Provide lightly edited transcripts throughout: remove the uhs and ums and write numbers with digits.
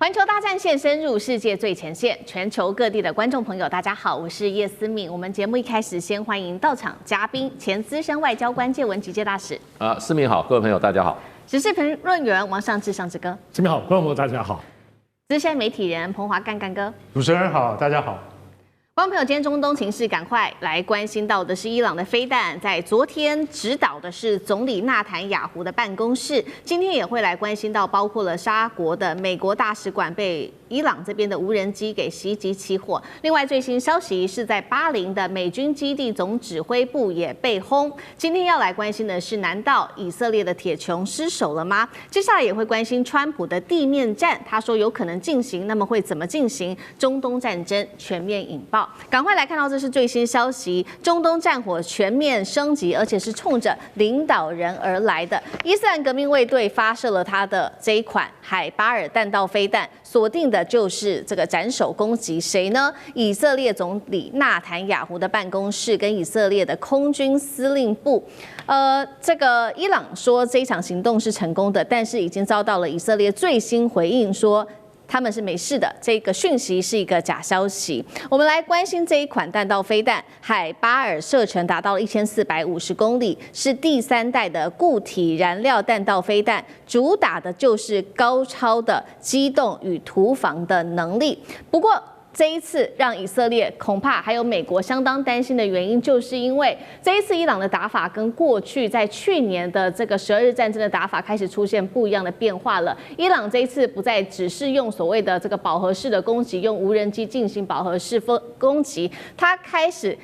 环球大战线深入世界最前线，全球各地的观众朋友，大家好，我是叶思敏。我们节目一开始先欢迎到场嘉宾，前资深外交官介文吉介大使。思敏好，各位朋友大家好。时事评论员王尚志尚志哥。思敏好，观众朋友大家好。资深媒体人彭华干干哥。主持人好，大家好。观众朋友，今天中东情势，赶快来关心到的是伊朗的飞弹，在昨天指导的是总理纳坦雅胡的办公室，今天也会来关心到包括了沙国的美国大使馆被伊朗这边的无人机给袭击起火。另外最新消息是在巴林的美军基地总指挥部也被轰。今天要来关心的是，难道以色列的铁穹失守了吗？接下来也会关心川普的地面战，他说有可能进行，那么会怎么进行？中东战争全面引爆。赶快来看到，这是最新消息，中东战火全面升级，而且是冲着领导人而来的。伊斯兰革命卫队发射了他的这一款海巴尔弹道飞弹，锁定的就是这个斩首攻击谁呢？以色列总理纳坦雅胡的办公室跟以色列的空军司令部。这个伊朗说这一场行动是成功的，但是已经遭到了以色列最新回应说他们是没事的，这个讯息是一个假消息。我们来关心这一款弹道飞弹，海巴尔射程达到1450公里，是第3代的固体燃料弹道飞弹，主打的就是高超的机动与突防的能力。不过这一次让以色列恐怕还有美国相当担心的原因，就是因为这一次伊朗的打法跟过去在去年的这个12日战争的打法开始出现不一样的变化了。伊朗这一次不再只是用所谓的这个饱和式的攻击，用无人机进行饱和式攻击，它开始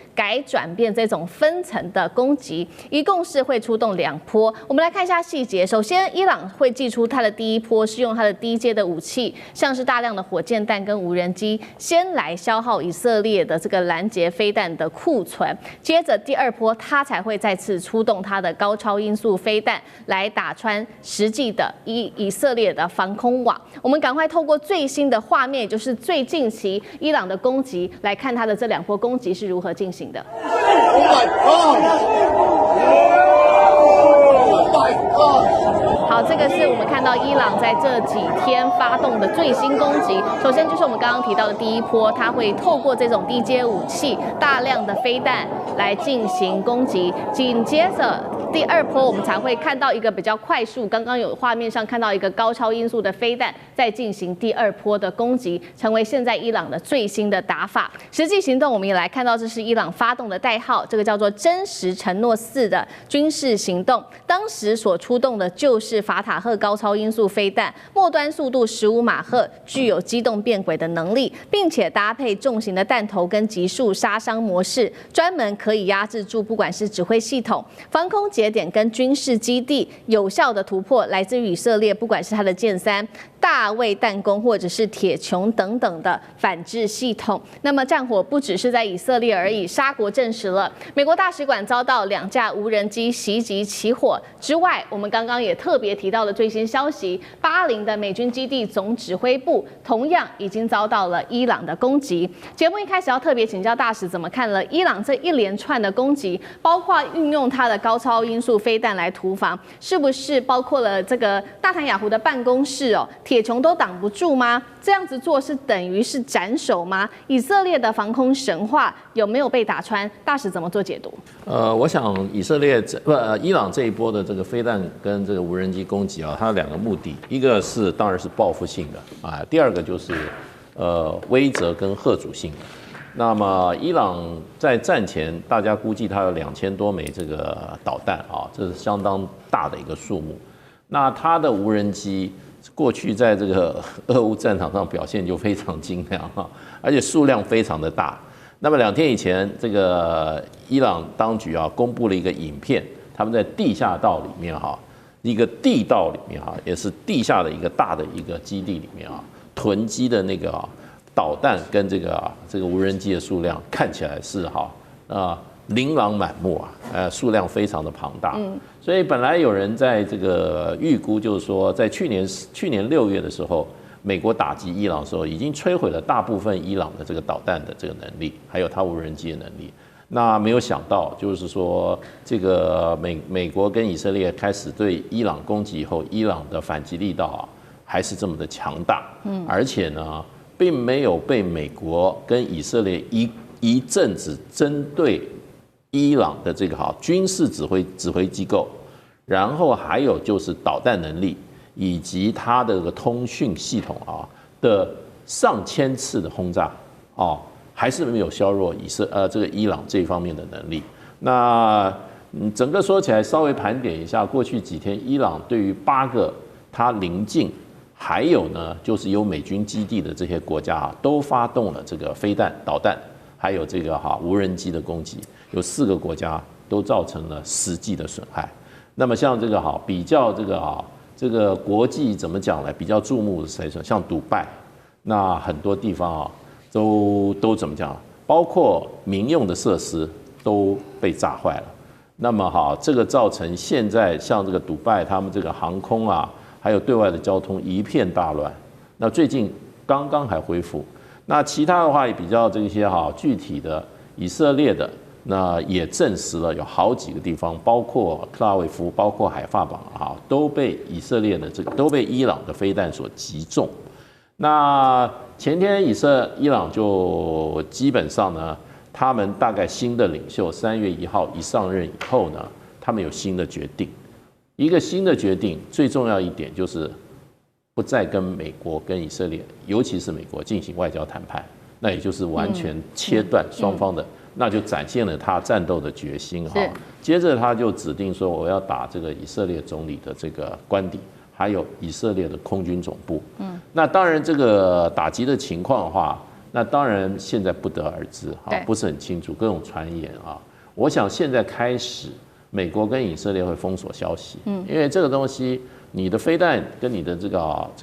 转变这种分层的攻击，一共是会出动2波。我们来看一下细节。首先，伊朗会祭出它的第一波是用它的低阶的武器，像是大量的火箭弹跟无人机，先来消耗以色列的这个拦截飞弹的库存，接着第2波它才会再次出动它的高超音速飞弹来打穿实际的以色列的防空网。我们赶快透过最新的画面，也就是最近期伊朗的攻击，来看它的这2波攻击是如何进行的。好，这个是我们看到伊朗在这几天发动的最新攻击。首先就是我们刚刚提到的第一波，它会透过这种低阶武器、大量的飞弹来进行攻击。紧接着第2波，我们才会看到一个比较快速，刚刚有画面上看到一个高超音速的飞弹，再进行第2波的攻击，成为现在伊朗的最新的打法。实际行动我们也来看到，这是伊朗发动的代号，这个叫做真实承诺4的军事行动。当时所出动的就是法塔赫高超音速飞弹，末端速度15马赫，具有机动变轨的能力，并且搭配重型的弹头跟急速杀伤模式，专门可以压制住不管是指挥系统、防空节点跟军事基地，有效的突破来自于以色列不管是它的剑3、大卫弹弓或者是铁穹等等的反制系统。那么战火不只是在以色列而已，沙国证实了美国大使馆遭到2架无人机袭击起火之外，我们刚刚也特别提到了最新消息，巴林的美军基地总指挥部同样已经遭到了伊朗的攻击。节目一开始要特别请教大使怎么看了伊朗这一连串的攻击，包括运用它的高超音速飞弹来突防，是不是包括了这个纳坦雅胡的办公室铁穹都挡不住吗？这样子做是等于是斩首吗？以色列的防空神话有没有被打穿？大使怎么做解读？我想伊朗这一波的这个飞弹跟这个无人机攻击啊，它有2个目的，一个是当然是报复性的啊，第2个就是威慑跟吓阻性的。那么伊朗在战前，大家估计它有2000多枚这个导弹啊，这是相当大的一个数目。那它的无人机过去在这个俄乌战场上表现就非常精良哈，而且数量非常的大。那么2天以前，这个伊朗当局啊公布了一个影片，他们在地下道里面哈，一个地道里面哈，也是地下的一个大的一个基地里面啊，囤积的那个导弹跟这个无人机的数量看起来是琳琅满目啊，数量非常的庞大。所以本来有人在这个预估，就是说在去年6月的时候，美国打击伊朗的时候，已经摧毁了大部分伊朗的这个导弹的这个能力，还有它无人机的能力。那没有想到，就是说这个美国跟以色列开始对伊朗攻击以后，伊朗的反击力道还是这么的强大而且呢，并没有被美国跟以色列一阵子针对伊朗的这个军事指挥机构，然后还有就是导弹能力以及它的这个通讯系统的上千次的轰炸还是没有削弱这个伊朗这方面的能力。那整个说起来，稍微盘点一下，过去几天伊朗对于8个它邻近，还有呢就是有美军基地的这些国家都发动了这个飞弹、导弹，还有这个无人机的攻击，有4个国家都造成了实际的损害。那么像这个比较这个国际怎么讲呢？比较注目的谁说？像杜拜，那很多地方都怎么讲？包括民用的设施都被炸坏了。那么这个造成现在像这个杜拜他们这个航空还有对外的交通一片大乱。那最近刚刚还恢复。那其他的话也比较这些具体的以色列的，那也证实了有好几个地方，包括特拉维夫，包括海法堡都被以色列的都被伊朗的飞弹所击中。那前天伊朗就基本上呢，他们大概新的领袖3月1号一上任以后呢，他们有新的决定。一个新的决定，最重要一点就是不再跟美国跟以色列，尤其是美国进行外交谈判，那也就是完全切断双方的，那就展现了他战斗的决心接着他就指定说，我要打这个以色列总理的这个官邸，还有以色列的空军总部。那当然这个打击的情况的话，那当然现在不得而知不是很清楚，各种传言我想现在开始，美国跟以色列会封锁消息，因为这个东西，你的飞弹跟你的这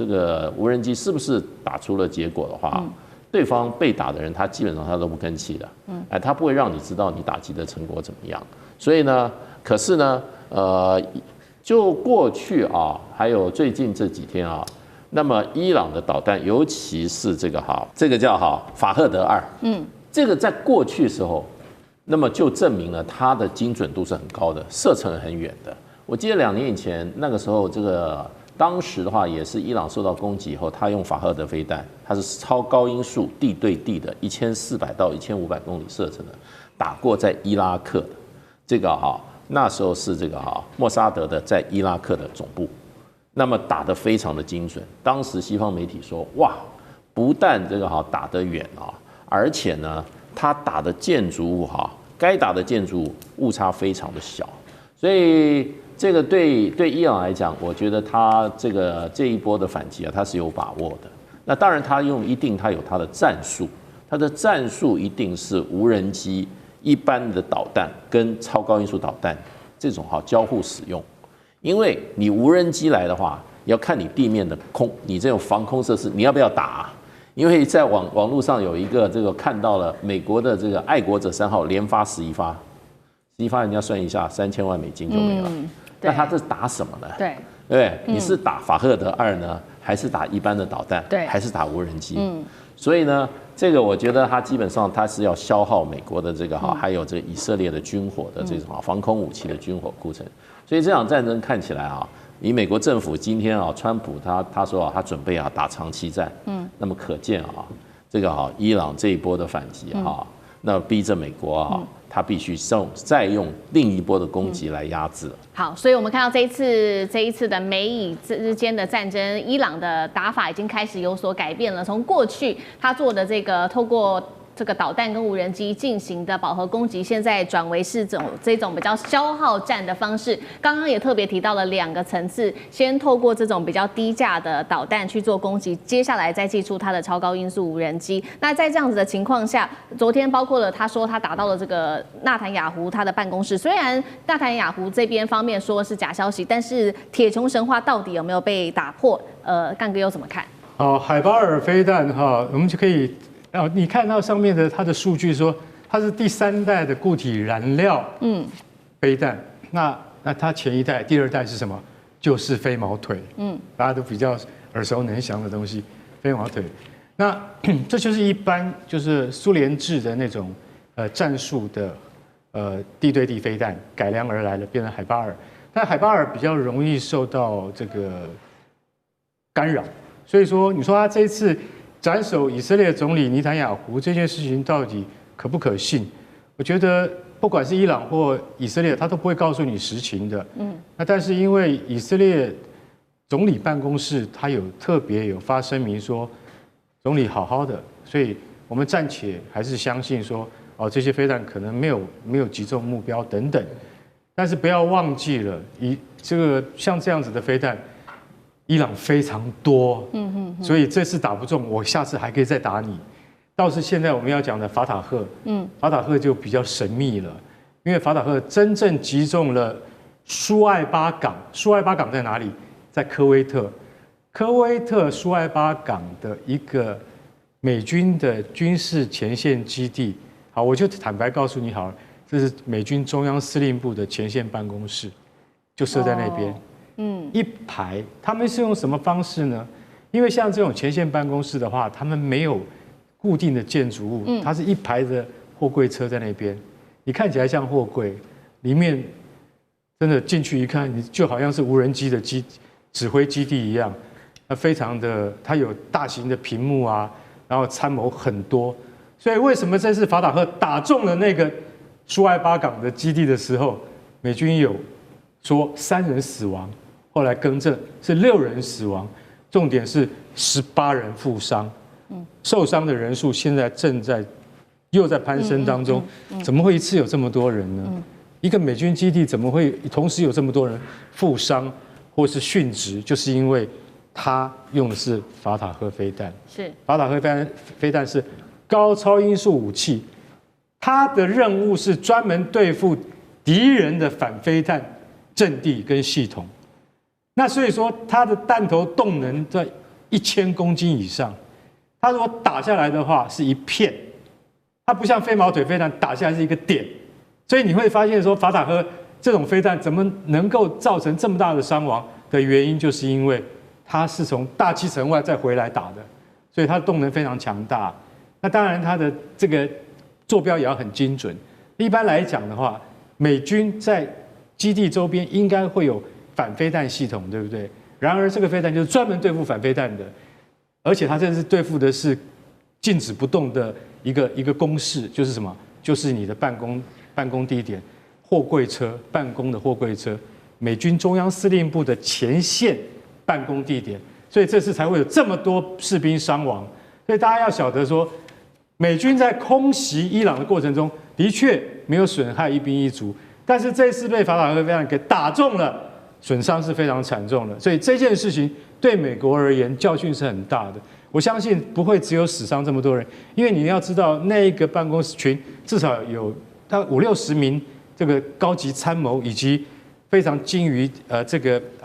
个无人机是不是打出了结果的话，对方被打的人他基本上他都不吭气的，他不会让你知道你打击的成果怎么样。所以呢，可是呢，就过去还有最近这几天那么伊朗的导弹，尤其是这个叫法赫德2，这个在过去的时候，那么就证明了它的精准度是很高的，射程很远的。我记得2年以前那个时候，当时的话也是伊朗受到攻击以后，他用法赫德飞弹，它是超高音速地对地的1400到1500公里射程的，打过在伊拉克的这个那时候是这个莫萨德的在伊拉克的总部。那么打得非常的精准，当时西方媒体说，哇，不但这个打得远而且呢，他打的建筑物该打的建筑物误差非常的小，所以这个对伊朗来讲，我觉得他这一波的反击他是有把握的。那当然他有他的战术，他的战术一定是无人机、一般的导弹跟超高音速导弹这种交互使用。因为你无人机来的话，要看你地面的你这种防空设施你要不要打因为在网络上有一个看到了美国的这个爱国者3号连发11发，11发人家算一下3000万美金就没了。那他这打什么呢？对不对？你是打法赫德2呢，还是打一般的导弹？还是打无人机？所以呢，这个我觉得他基本上他是要消耗美国的还有这个以色列的军火的这种防空武器的军火库存。所以这场战争看起来以美国政府今天川普他说他准备打长期战，那么可见这个伊朗这一波的反击那逼着美国他必须再用另一波的攻击来压制。好，所以我们看到这一次的美以之间的战争，伊朗的打法已经开始有所改变了。从过去他做的透过这个导弹跟无人机进行的饱和攻击，现在转为是这种比较消耗战的方式。刚刚也特别提到了2个层次，先透过这种比较低价的导弹去做攻击，接下来再祭出它的超高音速无人机。那在这样子的情况下，昨天包括了他说他打到了这个纳坦雅胡他的办公室，虽然纳坦雅胡这边方面说是假消息，但是铁穹神话到底有没有被打破？干哥又怎么看？海巴尔飞弹我们就可以。你看到上面的它的数据说，它是第3代的固体燃料飞弹。那它前一代、第2代是什么？就是飞毛腿。大家都比较耳熟能详的东西，飞毛腿。那这就是一般就是苏联制的那种战术的地对地飞弹改良而来的，变成海巴尔。但海巴尔比较容易受到这个干扰。所以说，你说他这一次斩首以色列总理尼坦雅胡这件事情到底可不可信？我觉得不管是伊朗或以色列，他都不会告诉你实情的。那但是因为以色列总理办公室他特别有发声明说，总理好好的，所以我们暂且还是相信说，这些飞弹可能没有击中目标等等。但是不要忘记了，像这样子的飞弹，伊朗非常多，所以这次打不中，我下次还可以再打你。倒是现在我们要讲的法塔赫，法塔赫就比较神秘了，因为法塔赫真正击中了苏艾巴港。苏艾巴港在哪里？在科威特。科威特苏艾巴港的一个美军的军事前线基地。好，我就坦白告诉你好了，这是美军中央司令部的前线办公室，就设在那边。一排，他们是用什么方式呢？因为像这种前线办公室的话，他们没有固定的建筑物，它是一排的货柜车在那边，你看起来像货柜，里面真的进去一看，你就好像是无人机的指挥基地一样，非常的，它有大型的屏幕啊，然后参谋很多，所以为什么这次法塔赫打中了那个苏艾巴港的基地的时候，美军有说3人死亡，后来更正是6人死亡，重点是18人负伤，受伤的人数现在又在攀升当中，怎么会一次有这么多人呢？一个美军基地怎么会同时有这么多人负伤或是殉职？就是因为他用的是法塔赫飞弹，法塔赫飞弹是高超音速武器，它的任务是专门对付敌人的反飞弹阵地跟系统。那所以说，它的弹头动能在1000公斤以上，它如果打下来的话是一片，它不像飞毛腿飞弹打下来是一个点，所以你会发现说，法塔赫这种飞弹怎么能够造成这么大的伤亡的原因，就是因为它是从大气层外再回来打的，所以它的动能非常强大。那当然，它的这个坐标也要很精准。一般来讲的话，美军在基地周边应该会有反飞弹系统，对不对？然而这个飞弹就是专门对付反飞弹的，而且它这次对付的是静止不动的一个公式，就是什么？就是你的办公地点，货柜车办公的货柜车，美军中央司令部的前线办公地点，所以这次才会有这么多士兵伤亡。所以大家要晓得说，美军在空袭伊朗的过程中，的确没有损害一兵一卒，但是这次被法塔赫飞弹给打中了，损伤是非常惨重的。所以这件事情对美国而言教训是很大的。我相信不会只有死伤这么多人，因为你要知道，那一个办公室群至少有大概50-60名这个高级参谋以及非常精于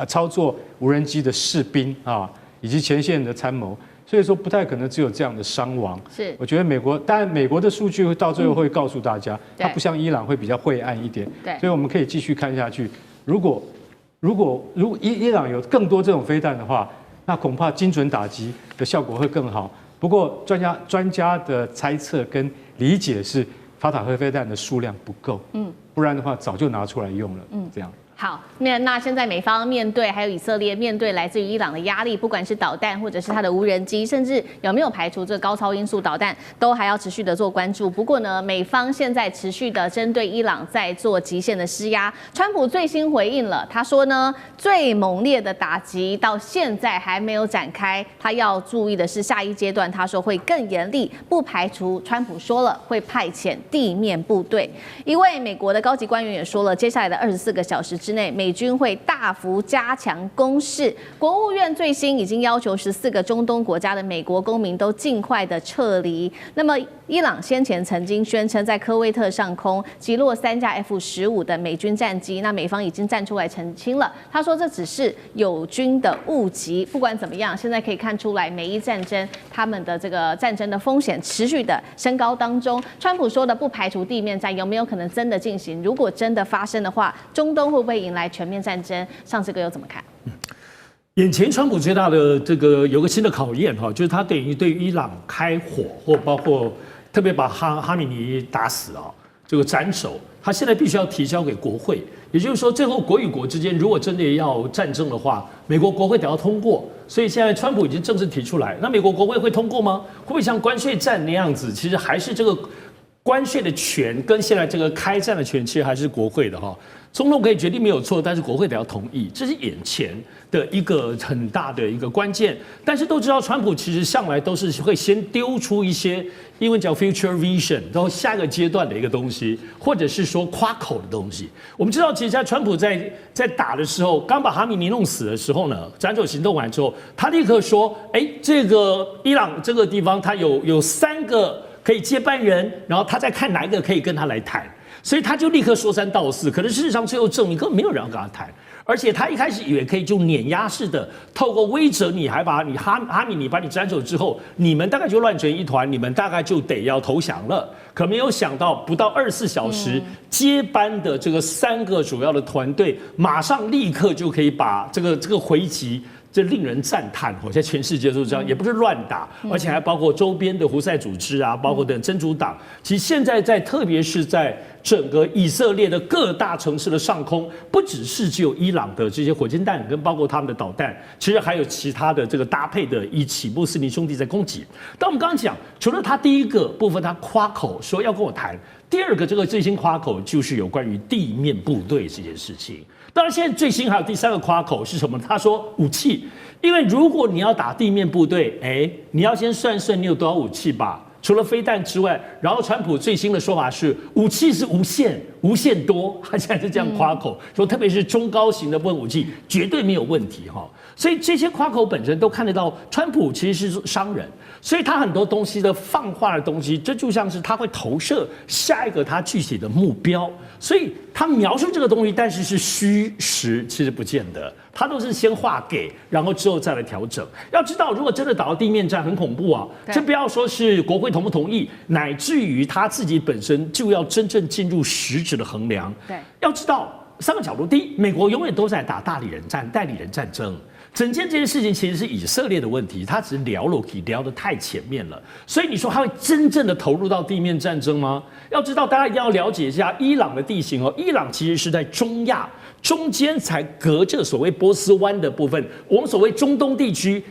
操作无人机的士兵啊，以及前线的参谋。所以说不太可能只有这样的伤亡。是，我觉得当然美国的数据到最后会告诉大家，它不像伊朗会比较晦暗一点。对，所以我们可以继续看下去。如果伊朗有更多这种飞弹的话，那恐怕精准打击的效果会更好。不过专家的猜测跟理解是，法塔赫飞弹的数量不够，不然的话早就拿出来用了。这样。好，那现在美方面对还有以色列面对来自于伊朗的压力，不管是导弹或者是它的无人机，甚至有没有排除这高超音速导弹，都还要持续的做关注。不过呢，美方现在持续的针对伊朗在做极限的施压。川普最新回应了，他说呢，最猛烈的打击到现在还没有展开，他要注意的是下一阶段，他说会更严厉，不排除川普说了会派遣地面部队。一位美国的高级官员也说了，接下来的24个小时之内，美军会大幅加强攻势。国务院最新已经要求14个中东国家的美国公民都尽快的撤离。那么，伊朗先前曾经宣称在科威特上空击落3架 F-15的美军战机，那美方已经站出来澄清了，他说这只是友军的误击。不管怎么样，现在可以看出来，美伊战争他们的这个战争的风险持续的升高当中。川普说的不排除地面战，有没有可能真的进行？如果真的发生的话，中东会不会迎来全面战争？上这个又怎么看？眼前川普最大的这个有个新的考验哈，就是他等于对伊朗开火，或包括特别把哈米尼打死啊，这个斩首，他现在必须要提交给国会，也就是说，最后国与国之间如果真的要战争的话，美国国会得要通过。所以现在川普已经正式提出来，那美国国会会通过吗？会不会像关税战那样子？其实还是这个关税的权跟现在这个开战的权，其实还是国会的哈。总统可以决定没有错，但是国会得要同意，这是眼前的一个很大的一个关键。但是都知道，川普其实向来都是会先丢出一些英文叫 future vision， 然后下一个阶段的一个东西，或者是说夸口的东西。我们知道，其实在川普在打的时候，刚把哈米尼弄死的时候呢，斩首行动完之后，他立刻说：“哎，这个伊朗这个地方，他有3个可以接班人，然后他再看哪一个可以跟他来谈。”所以他就立刻说3道4，可是事实上最后证明根本没有人要跟他谈，而且他一开始以为可以就碾压式的透过威慑你，还把你哈米尼把你斩首之后，你们大概就乱成一团，你们大概就得要投降了。可没有想到，不到24小时，接班的这个3个主要的团队，马上立刻就可以把这个回击。这令人赞叹哦！在全世界都这样，也不是乱打，而且还包括周边的胡塞组织啊，包括的真主党。其实现在特别是在整个以色列的各大城市的上空，不只是只有伊朗的这些火箭弹，跟包括他们的导弹，其实还有其他的这个搭配的一起穆斯林兄弟在攻击。但我们刚刚讲，除了他第一个部分他夸口说要跟我谈，第二个这个最新夸口就是有关于地面部队这件事情。当然，现在最新还有第3个夸口是什么？他说武器，因为如果你要打地面部队，你要先算算你有多少武器吧。除了飞弹之外，然后川普最新的说法是武器是无限多，他现在是这样夸口说，特别是中高型的武器绝对没有问题哈。所以这些夸口本身都看得到，川普其实是商人，所以他很多东西的放话的东西，这就像是他会投射下一个他具体的目标，所以他描述这个东西，但是是虚实，其实不见得。他都是先画给，然后之后再来调整。要知道，如果真的打到地面战，很恐怖啊！这不要说是国会同不同意，乃至于他自己本身就要真正进入实质的衡量。对，要知道3个角度：第一，美国永远都在打代理人战争。整件这件事情其实是以色列的问题，他只是聊得太前面了。所以你说他会真正的投入到地面战争吗？要知道，大家一定要了解一下伊朗的地形哦。伊朗其实是在中亚中间，才隔着所谓波斯湾的部分。我们所谓中东地区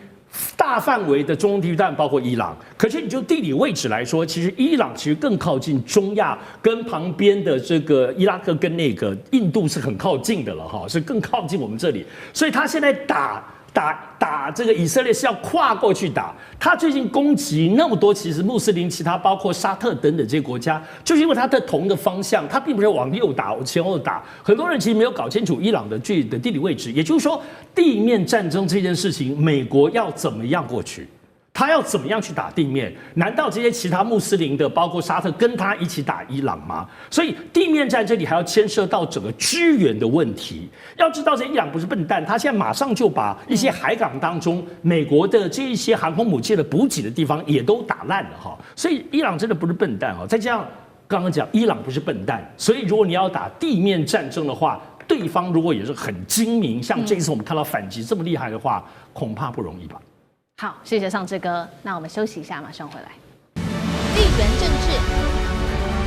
大范围的中东地区，当然包括伊朗。可是你就地理位置来说，其实伊朗其实更靠近中亚，跟旁边的这个伊拉克跟那个印度是很靠近的了哈，是更靠近我们这里。所以他现在打这个以色列是要跨过去打。他最近攻击那么多，其实穆斯林其他包括沙特等等这些国家，就是因为他的同一个方向，他并不是往右打，往前后打。很多人其实没有搞清楚伊朗的地理位置，也就是说，地面战争这件事情，美国要怎么样过去？他要怎么样去打地面？难道这些其他穆斯林的，包括沙特，跟他一起打伊朗吗？所以地面战这里还要牵涉到整个支援的问题。要知道，这伊朗不是笨蛋，他现在马上就把一些海港当中美国的这一些航空母舰的补给的地方也都打烂了哈。所以伊朗真的不是笨蛋哈。再加上刚刚讲，伊朗不是笨蛋，所以如果你要打地面战争的话，对方如果也是很精明，像这一次我们看到反击这么厉害的话，恐怕不容易吧。好，谢谢尚志哥。那我们休息一下，马上回来。地缘政治、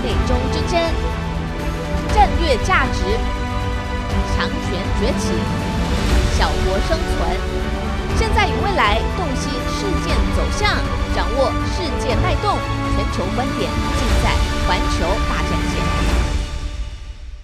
内中之争、战略价值、强权崛起、小国生存，现在与未来洞悉事件走向，掌握世界脉动，全球观点尽在环球大战线。